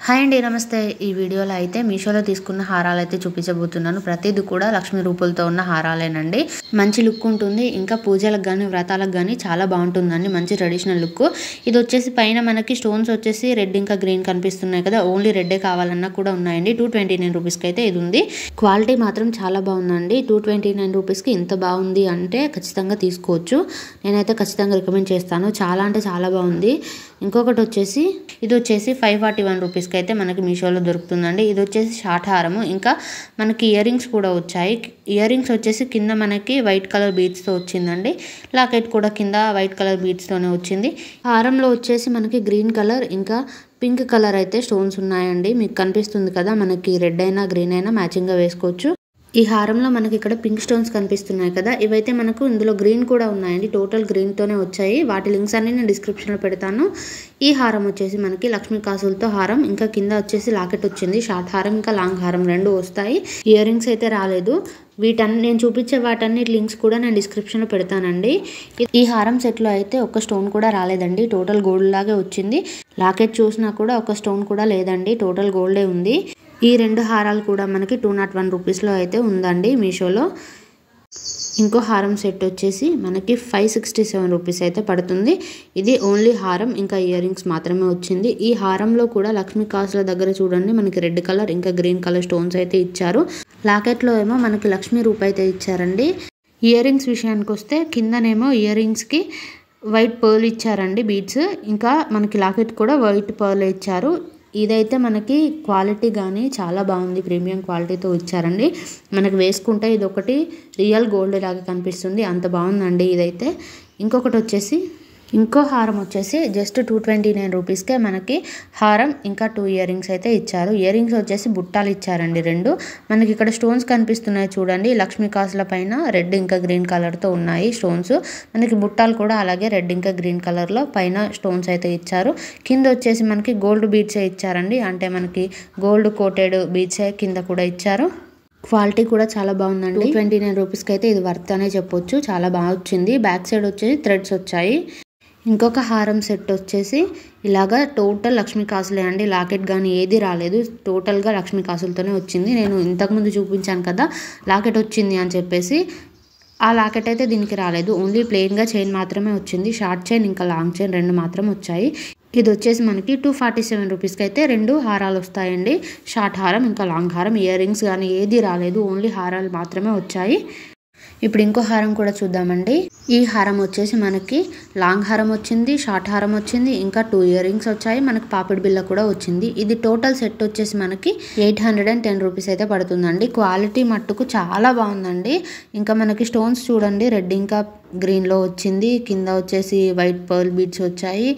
Hi అండి, నమస్తే. ఈ వీడియోలో అయితే మీషోలో తీసుకున్న హారాలు అయితే చూపించబోతున్నాను. ప్రతిదీ కూడా లక్ష్మీ రూపులతో ఉన్న హారాలేనండి. మంచి లుక్ ఉంటుంది. ఇంకా పూజలకు కానీ వ్రతాలకు కానీ చాలా బాగుంటుందండి. మంచి ట్రెడిషనల్ లుక్. ఇది వచ్చేసి పైన మనకి స్టోన్స్ వచ్చేసి రెడ్ ఇంకా గ్రీన్ కనిపిస్తున్నాయి కదా, ఓన్లీ రెడ్డే కావాలన్నా కూడా ఉన్నాయండి. 229 రూపీస్కి అయితే ఇది ఉంది. క్వాలిటీ మాత్రం చాలా బాగుందండి. 229 రూపీస్కి ఇంత బాగుంది అంటే ఖచ్చితంగా తీసుకోవచ్చు. నేనైతే ఖచ్చితంగా రికమెండ్ చేస్తాను. చాలా అంటే చాలా బాగుంది. ఇంకొకటి వచ్చేసి ఇది వచ్చేసి 541 రూపీస్కి అయితే మనకి మీషోలో దొరుకుతుందండి. ఇది వచ్చేసి షార్ట్ హారము. ఇంకా మనకి ఇయర్ రింగ్స్ కూడా వచ్చాయి. ఇయర్ రింగ్స్ వచ్చేసి కింద మనకి వైట్ కలర్ బీడ్స్తో వచ్చిందండి. లాకెట్ కూడా కింద వైట్ కలర్ బీడ్స్తోనే వచ్చింది. హారంలో వచ్చేసి మనకి గ్రీన్ కలర్ ఇంకా పింక్ కలర్ అయితే స్టోన్స్ ఉన్నాయండి. మీకు కనిపిస్తుంది కదా, మనకి రెడ్ అయినా గ్రీన్ అయినా మ్యాచింగ్గా వేసుకోవచ్చు. ఈ హారంలో మనకి ఇక్కడ పింక్ స్టోన్స్ కనిపిస్తున్నాయి కదా, ఇవైతే మనకు ఇందులో గ్రీన్ కూడా ఉన్నాయండి. టోటల్ గ్రీన్తోనే వచ్చాయి. వాటి లింక్స్ అన్ని నేను డిస్క్రిప్షన్లో పెడతాను. ఈ హారం వచ్చేసి మనకి లక్ష్మీ కాసులతో హారం, ఇంకా కింద వచ్చేసి లాకెట్ వచ్చింది. షార్ట్ హారం ఇంకా లాంగ్ హారం రెండు వస్తాయి. ఇయర్ రింగ్స్ అయితే రాలేదు. నేను చూపించే వాటన్ని లింక్స్ కూడా నేను డిస్క్రిప్షన్లో పెడతానండి. ఈ హారం సెట్లో అయితే ఒక స్టోన్ కూడా రాలేదండి. టోటల్ గోల్డ్ లాగే వచ్చింది. లాకెట్ చూసినా కూడా ఒక స్టోన్ కూడా లేదండి. టోటల్ గోల్డే ఉంది. ఈ రెండు హారాలు కూడా మనకి 201 రూపీస్లో అయితే ఉందండి మీషోలో. ఇంకో హారం సెట్ వచ్చేసి మనకి 567 రూపీస్ అయితే పడుతుంది. ఇది ఓన్లీ హారం ఇంకా ఇయర్ రింగ్స్ మాత్రమే వచ్చింది. ఈ హారంలో కూడా లక్ష్మీ కాసుల దగ్గర చూడండి, మనకి రెడ్ కలర్ ఇంకా గ్రీన్ కలర్ స్టోన్స్ అయితే ఇచ్చారు. లాకెట్లో ఏమో మనకి లక్ష్మీ రూప్ అయితే ఇచ్చారండి. ఇయర్ రింగ్స్ విషయానికి వస్తే కిందనేమో ఇయర్ రింగ్స్కి వైట్ పర్ల్ ఇచ్చారండి బీడ్స్. ఇంకా మనకి లాకెట్ కూడా వైట్ పర్ల్ ఇచ్చారు. ఇదైతే మనకి క్వాలిటీ కానీ చాలా బాగుంది. ప్రీమియం క్వాలిటీతో ఇచ్చారండి. మనకి వేసుకుంటే ఇది ఒకటి రియల్ గోల్డ్ లాగా కనిపిస్తుంది. అంత బాగుందండి ఇదైతే. ఇంకొకటి వచ్చేసి ఇంకో హారం వచ్చేసి జస్ట్ 229 రూపీస్కే మనకి హారం ఇంకా 2 ఇయర్ రింగ్స్ అయితే ఇచ్చారు. ఇయర్ రింగ్స్ వచ్చేసి బుట్టాలు ఇచ్చారండి రెండు. మనకి ఇక్కడ స్టోన్స్ కనిపిస్తున్నాయి చూడండి, లక్ష్మీ కాసుల పైన రెడ్ ఇంకా గ్రీన్ కలర్తో ఉన్నాయి స్టోన్స్. మనకి బుట్టాలు కూడా అలాగే రెడ్ ఇంకా గ్రీన్ కలర్లో పైన స్టోన్స్ అయితే ఇచ్చారు. కింద వచ్చేసి మనకి గోల్డ్ బీడ్సే ఇచ్చారండి. అంటే మనకి గోల్డ్ కోటెడ్ బీడ్సే కింద కూడా ఇచ్చారు. క్వాలిటీ కూడా చాలా బాగుందండి. 229 రూపీస్కి అయితే ఇది వర్త్ అనే చెప్పొచ్చు. చాలా బాగా వచ్చింది. బ్యాక్ సైడ్ వచ్చేసి థ్రెడ్స్ వచ్చాయి. ఇంకొక హారం సెట్ వచ్చేసి ఇలాగా టోటల్ లక్ష్మీ కాసులే అండి. లాకెట్ కానీ ఏది రాలేదు. టోటల్గా లక్ష్మీ కాసులతోనే వచ్చింది. నేను ఇంతకుముందు చూపించాను కదా లాకెట్ వచ్చింది అని చెప్పేసి, ఆ లాకెట్ అయితే దీనికి రాలేదు. ఓన్లీ ప్లెయిన్గా చైన్ మాత్రమే వచ్చింది. షార్ట్ చైన్ ఇంకా లాంగ్ చైన్ రెండు మాత్రం వచ్చాయి. ఇది వచ్చేసి మనకి 247 రూపీస్కి అయితే రెండు హారాలు వస్తాయండి. షార్ట్ హారం ఇంకా లాంగ్ హారం. ఇయర్ రింగ్స్ కానీ ఏది రాలేదు. ఓన్లీ హారాలు మాత్రమే వచ్చాయి. ఇప్పుడు ఇంకో హారం కూడా చూద్దామండి. ఈ హారం వచ్చేసి మనకి లాంగ్ హారం వచ్చింది, షార్ట్ హారం వచ్చింది, ఇంకా 2 ఇయర్ రింగ్స్ వచ్చాయి. మనకి పాపిడి బిల్ల కూడా వచ్చింది. ఇది టోటల్ సెట్ వచ్చేసి మనకి 810 రూపీస్ అయితే పడుతుందండి. క్వాలిటీ మట్టుకు చాలా బాగుందండి. ఇంకా మనకి స్టోన్స్ చూడండి, రెడ్ ఇంకా గ్రీన్లో వచ్చింది. కింద వచ్చేసి వైట్ పర్ల్ బీడ్స్ వచ్చాయి.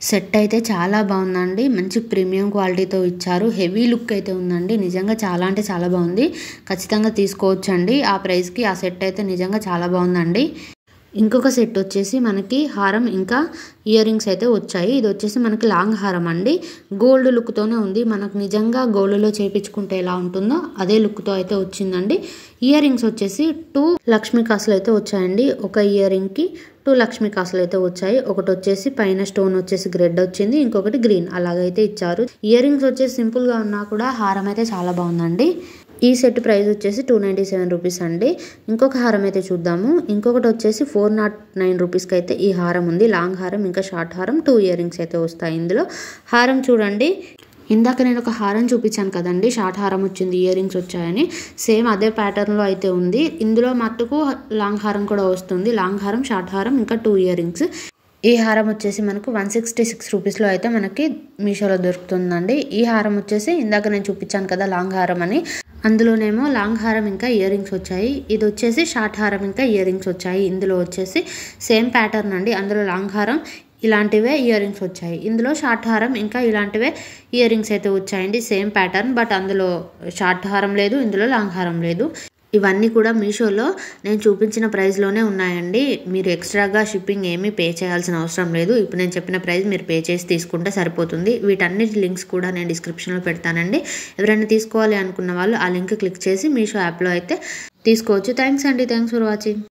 సెట్ అయితే చాలా బాగుందండి. మంచి ప్రీమియం క్వాలిటీతో ఇచ్చారు. హెవీ లుక్ అయితే ఉందండి. నిజంగా చాలా అంటే చాలా బాగుంది. ఖచ్చితంగా తీసుకోవచ్చండి ఆ ప్రైస్కి. ఆ సెట్ అయితే నిజంగా చాలా బాగుందండి. ఇంకొక సెట్ వచ్చేసి మనకి హారం ఇంకా ఇయర్ రింగ్స్ అయితే వచ్చాయి. ఇది వచ్చేసి మనకి లాంగ్ హారం అండి. గోల్డ్ లుక్తోనే ఉంది. మనకు నిజంగా గోల్డ్లో చేయించుకుంటే ఎలా ఉంటుందో అదే లుక్తో అయితే వచ్చిందండి. ఇయర్ రింగ్స్ వచ్చేసి 2 లక్ష్మీ కాసులు అయితే వచ్చాయండి. ఒక ఇయర్ రింగ్కి 2 లక్ష్మీ కాసులు అయితే వచ్చాయి. ఒకటి వచ్చేసి పైన స్టోన్ వచ్చేసి రెడ్ వచ్చింది, ఇంకొకటి గ్రీన్ అలాగైతే ఇచ్చారు. ఇయర్ రింగ్స్ వచ్చేసి సింపుల్గా ఉన్నా కూడా హారం అయితే చాలా బాగుందండి. ఈ సెట్ ప్రైస్ వచ్చేసి 297 రూపీస్ అండి. ఇంకొక హారం అయితే చూద్దాము. ఇంకొకటి వచ్చేసి 409 రూపీస్కి అయితే ఈ హారం ఉంది. లాంగ్ హారం ఇంకా షార్ట్ హారం 2 ఇయర్ రింగ్స్ అయితే వస్తాయి ఇందులో. హారం చూడండి, ఇందాక నేను ఒక హారం చూపించాను కదండి, షార్ట్ హారం వచ్చింది, ఇయర్ రింగ్స్ వచ్చాయని. సేమ్ అదే ప్యాటర్న్లో అయితే ఉంది. ఇందులో మట్టుకు లాంగ్ హారం కూడా వస్తుంది. లాంగ్ హారం, షార్ట్ హారం ఇంకా 2 ఇయర్ రింగ్స్. ఈ హారం వచ్చేసి మనకు 166 రూపీస్లో అయితే మనకి మీషోలో దొరుకుతుందండి. ఈ హారం వచ్చేసి ఇందాక నేను చూపించాను కదా లాంగ్ హారం అని, అందులోనేమో లాంగ్ హారం ఇంకా ఇయర్ రింగ్స్ వచ్చాయి. ఇది వచ్చేసి షార్ట్ హారం ఇంకా ఇయర్ రింగ్స్ వచ్చాయి. ఇందులో వచ్చేసి సేమ్ ప్యాటర్న్ అండి. అందులో లాంగ్ హారం ఇలాంటివే ఇయర్ రింగ్స్ వచ్చాయి. ఇందులో షార్ట్ హారం ఇంకా ఇలాంటివే ఇయర్ రింగ్స్ అయితే వచ్చాయండి. సేమ్ ప్యాటర్న్, బట్ అందులో షార్ట్ హారం లేదు, ఇందులో లాంగ్ హారం లేదు. ఇవన్నీ కూడా మీషోలో నేను చూపించిన ప్రైస్లోనే ఉన్నాయండి. మీరు ఎక్స్ట్రాగా షిప్పింగ్ ఏమీ పే చేయాల్సిన అవసరం లేదు. ఇప్పుడు నేను చెప్పిన ప్రైస్ మీరు పే చేసి తీసుకుంటే సరిపోతుంది. వీటన్నిటి లింక్స్ కూడా నేను డిస్క్రిప్షన్లో పెడతానండి. ఎవరైనా తీసుకోవాలి అనుకున్న వాళ్ళు ఆ లింక్ క్లిక్ చేసి మీషో యాప్లో అయితే తీసుకోవచ్చు. థ్యాంక్స్ అండి. Thanks for watching.